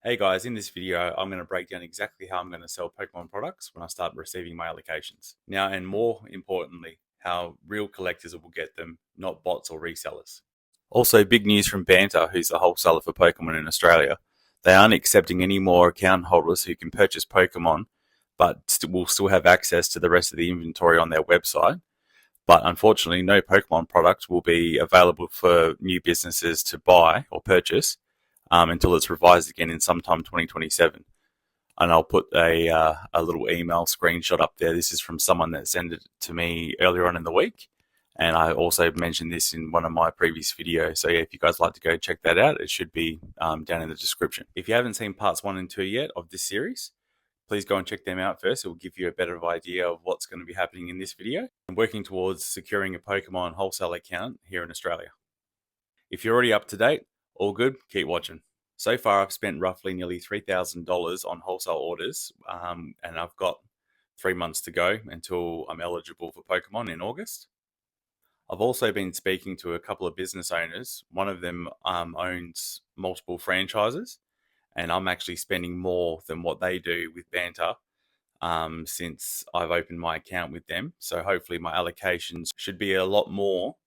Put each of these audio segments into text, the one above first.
Hey guys, in this video, I'm going to break down exactly how I'm going to sell Pokemon products when I start receiving my allocations. Now, and more importantly, how real collectors will get them, not bots or resellers. Also, big news from Banter, who's the wholesaler for Pokemon in Australia. They aren't accepting any more account holders who can purchase Pokemon, but will still have access to the rest of the inventory on their website. But unfortunately, no Pokemon product will be available for new businesses to buy or purchase until it's revised again in sometime 2027. And I'll put a little email screenshot up there. This is from someone that sent it to me earlier on in the week. And I also mentioned this in one of my previous videos. So yeah, if you guys like to go check that out, it should be down in the description. If you haven't seen parts 1 and 2 yet of this series, please go and check them out first. It will give you a better idea of what's going to be happening in this video. I'm working towards securing a Pokemon wholesale account here in Australia. If you're already up to date, all good, keep watching. So far, I've spent roughly nearly $3,000 on wholesale orders, and I've got 3 months to go until I'm eligible for Pokemon in August. I've also been speaking to a couple of business owners. One of them owns multiple franchises, and I'm actually spending more than what they do with Banter since I've opened my account with them. So hopefully my allocations should be a lot more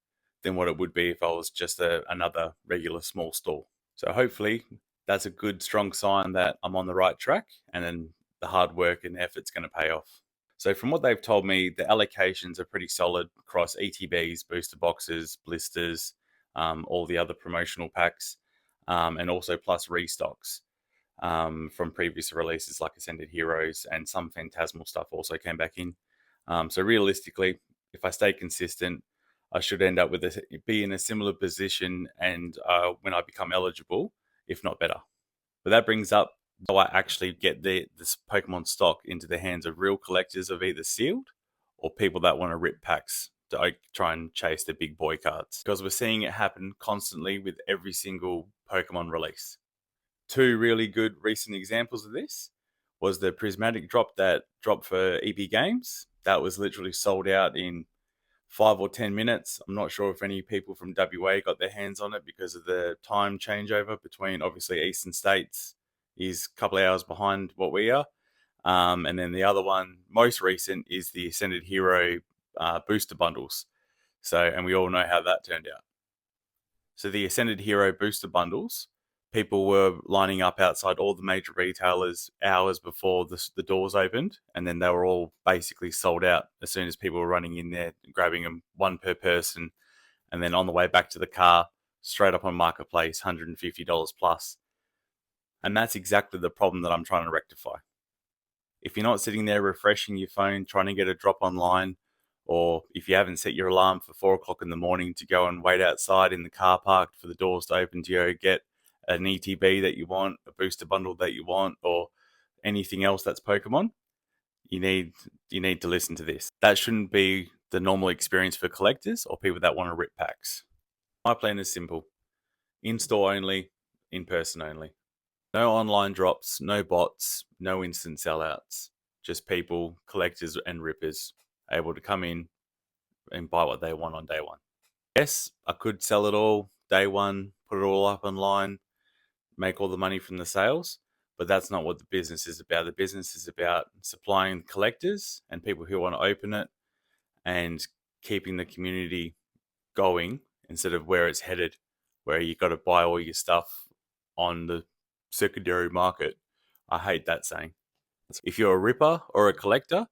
than what it would be if I was just another regular small store. So hopefully that's a good, strong sign that I'm on the right track, and then the hard work and effort's going to pay off. So from what they've told me, the allocations are pretty solid across ETBs, booster boxes, blisters, all the other promotional packs, and also plus restocks from previous releases like Ascended Heroes, and some Phantasmal stuff also came back in. So realistically, if I stay consistent, I should end up with be in a similar position and when I become eligible, if not better. But that brings up how I actually get this Pokemon stock into the hands of real collectors of either sealed or people that want to rip packs to try and chase the big boy cards. Because we're seeing it happen constantly with every single Pokemon release. Two really good recent examples of this was the Prismatic drop that dropped for EP Games. That was literally sold out in 5 or 10 minutes. I'm not sure if any people from WA got their hands on it because of the time changeover between, obviously, Eastern States is a couple of hours behind what we are. And then the other one, most recent, is the Ascended Hero booster bundles. So, and we all know how that turned out. So the Ascended Hero booster bundles, people were lining up outside all the major retailers hours before the doors opened, and then they were all basically sold out as soon as people were running in there, grabbing them one per person, and then on the way back to the car, straight up on Marketplace, $150 plus. And that's exactly the problem that I'm trying to rectify. If you're not sitting there refreshing your phone, trying to get a drop online, or if you haven't set your alarm for 4 o'clock in the morning to go and wait outside in the car park for the doors to open to go get an ETB that you want, a booster bundle that you want, or anything else that's Pokemon, you need to listen to this. That shouldn't be the normal experience for collectors or people that want to rip packs. My plan is simple: in-store only, in-person only. No online drops, no bots, no instant sellouts. Just people, collectors and rippers, able to come in and buy what they want on day one. Yes, I could sell it all day one, put it all up online, make all the money from the sales, but that's not what the business is about. The business is about supplying collectors and people who want to open it and keeping the community going instead of where it's headed, where you got to buy all your stuff on the secondary market. I hate that saying. If you're a ripper or a collector,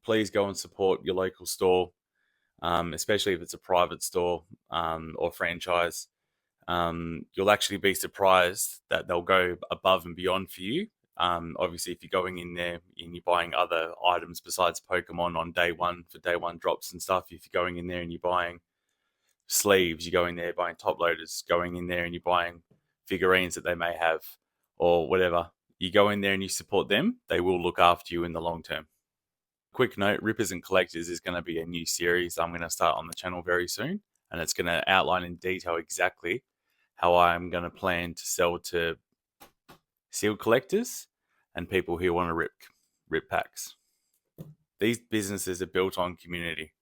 please go and support your local store, especially if it's a private store or franchise. You'll actually be surprised that they'll go above and beyond for you. Obviously, if you're going in there and you're buying other items besides Pokemon on day one for day one drops and stuff, if you're going in there and you're buying sleeves, you're going there buying top loaders, going in there and you're buying figurines that they may have or whatever, you go in there and you support them, they will look after you in the long term. Quick note, Rippers and Collectors is going to be a new series I'm going to start on the channel very soon, and it's going to outline in detail exactly how I'm going to plan to sell to sealed collectors and people who want to rip packs. These businesses are built on community.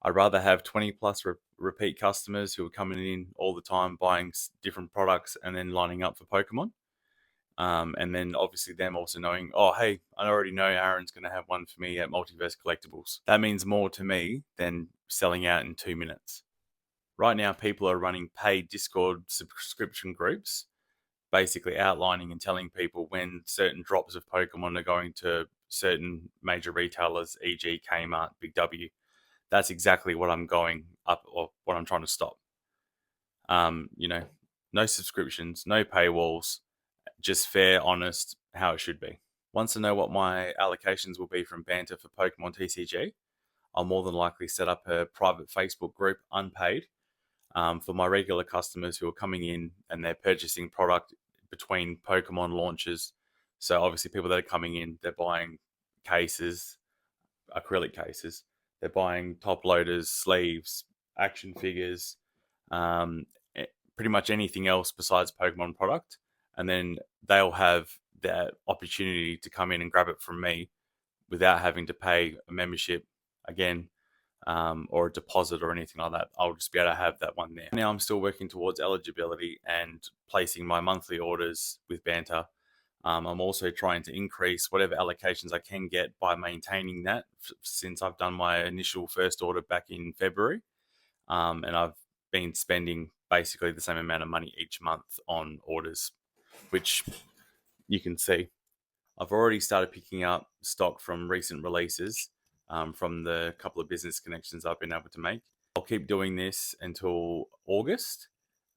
I'd rather have 20 plus repeat customers who are coming in all the time buying different products and then lining up for Pokemon And then obviously them also knowing, oh, hey, I already know Aaron's going to have one for me at Multiverse Collectibles. That means more to me than selling out in 2 minutes. Right now, people are running paid Discord subscription groups, basically outlining and telling people when certain drops of Pokemon are going to certain major retailers, e.g., Kmart, Big W. That's exactly what I'm going up, or what I'm trying to stop. You know, no subscriptions, no paywalls, just fair, honest, how it should be. Once I know what my allocations will be from Banter for Pokemon TCG, I'll more than likely set up a private Facebook group, unpaid, for my regular customers who are coming in and they're purchasing product between Pokemon launches. So obviously, people that are coming in, they're buying cases, acrylic cases. They're buying top loaders, sleeves, action figures, um, pretty much anything else besides Pokemon product. And then they'll have that opportunity to come in and grab it from me without having to pay a membership again, or a deposit or anything like that. I'll just be able to have that one there. Now I'm still working towards eligibility and placing my monthly orders with Banter. I'm also trying to increase whatever allocations I can get by maintaining that since I've done my initial first order back in February. And I've been spending basically the same amount of money each month on orders, which you can see. I've already started picking up stock from recent releases, from the couple of business connections I've been able to make. I'll keep doing this until August,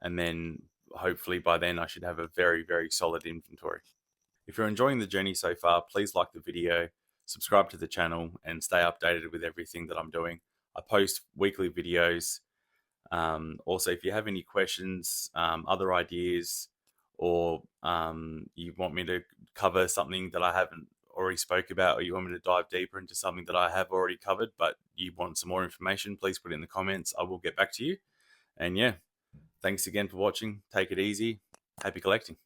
and then hopefully by then I should have a very, very solid inventory. If you're enjoying the journey so far, please like the video, subscribe to the channel, and stay updated with everything that I'm doing. I post weekly videos. Also, if you have any questions, other ideas, or you want me to cover something that I haven't already spoke about, or you want me to dive deeper into something that I have already covered, but you want some more information, please put it in the comments. I will get back to you. And yeah, thanks again for watching. Take it easy. Happy collecting.